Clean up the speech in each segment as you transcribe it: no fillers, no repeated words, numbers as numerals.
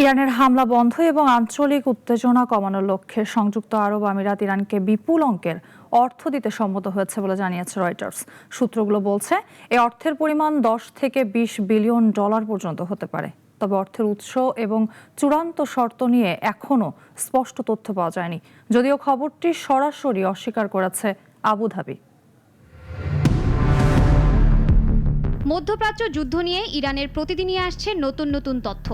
ইরানের হামলা বন্ধ এবং আঞ্চলিক উত্তেজনা কমানোর লক্ষ্যে সংযুক্ত আরব আমিরাত ইরানকে বিপুল অঙ্কের অর্থ দিতে সম্মত হয়েছে বলে জানিয়েছে রয়টার্স। সূত্রগুলো বলছে এই অর্থের পরিমাণ 10 থেকে 20 বিলিয়ন ডলার পর্যন্ত হতে পারে। তবে অর্থের উৎস এবং চূড়ান্ত শর্ত নিয়ে এখনও স্পষ্ট তথ্য পাওয়া যায়নি, যদিও খবরটি সরাসরি অস্বীকার করেছে আবুধাবি। মধ্যপ্রাচ্য যুদ্ধ নিয়ে ইরানের প্রতিদিনই আসছে নতুন নতুন তথ্য।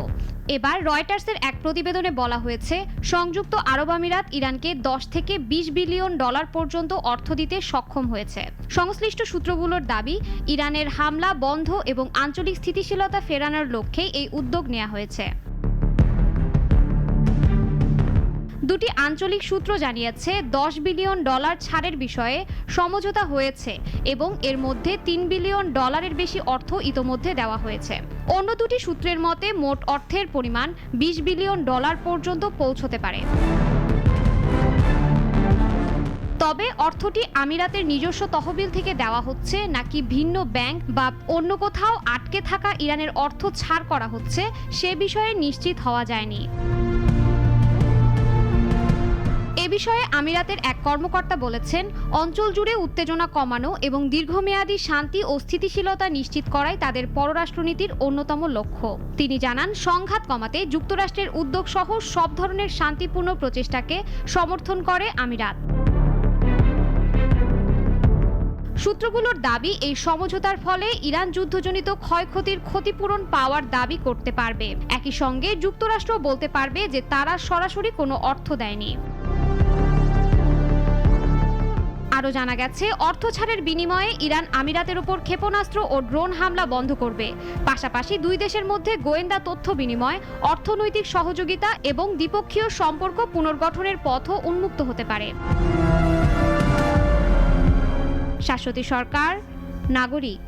এবার রয়টার্সের এক প্রতিবেদনে বলা হয়েছে, সংযুক্ত আরব আমিরাত ইরানকে 10 থেকে 20 বিলিয়ন ডলার পর্যন্ত অর্থ দিতে সক্ষম হয়েছে। সংশ্লিষ্ট সূত্রগুলোর দাবি, ইরানের হামলা বন্ধ এবং আঞ্চলিক স্থিতিশীলতা ফেরানোর লক্ষ্যে এই উদ্যোগ নেওয়া হয়েছে। দুটি আঞ্চলিক সূত্র জানিয়েছে 10 বিলিয়ন ডলার ছাড়ের বিষয়ে সমঝোতা হয়েছে এবং এর মধ্যে 3 বিলিয়ন ডলারের বেশি অর্থ ইতোমধ্যে দেওয়া হয়েছে। অন্য দুটি সূত্রের মতে মোট অর্থের পরিমাণ 20 বিলিয়ন ডলার পর্যন্ত পৌঁছতে পারে। তবে অর্থটি আমিরাতের নিজস্ব তহবিল থেকে দেওয়া হচ্ছে নাকি ভিন্ন ব্যাংক বা অন্য কোথাও আটকে থাকা ইরানের অর্থ ছাড় করা হচ্ছে, সে বিষয়ে নিশ্চিত হওয়া যায়নি। এ বিষয়ে আমিরাতের এক কর্মকর্তা বলেছেন, অঞ্চল জুড়ে উত্তেজনা কমানো এবং দীর্ঘমেয়াদী শান্তি ও স্থিতিশীলতা নিশ্চিত করাই তাদের পররাষ্ট্রনীতির অন্যতম লক্ষ্য। তিনি জানান, সংঘাত কমাতে যুক্তরাষ্ট্রের উদ্যোগ সহ সব ধরনের শান্তিপূর্ণ প্রচেষ্টাকে সমর্থন করে আমিরাত। সূত্রগুলোর দাবি, এই সমঝোতার ফলে ইরান যুদ্ধজনিত ক্ষয়ক্ষতির ক্ষতিপূরণ পাওয়ার দাবি করতে পারবে। একই সঙ্গে যুক্তরাষ্ট্র বলতে পারবে যে তারা সরাসরি কোনো অর্থ দেয়নি। আরও জানা গেছে, অর্থ ছাড়ের বিনিময়ে ইরান আমিরাতের উপর ক্ষেপণাস্ত্র ও ড্রোন হামলা বন্ধ করবে। পাশাপাশি দুই দেশের মধ্যে গোয়েন্দা তথ্য বিনিময়, অর্থনৈতিক সহযোগিতা এবং দ্বিপক্ষীয় সম্পর্ক পুনর্গঠনের পথও উন্মুক্ত হতে পারে। শাশ্বতী সরকার, নাগরিক।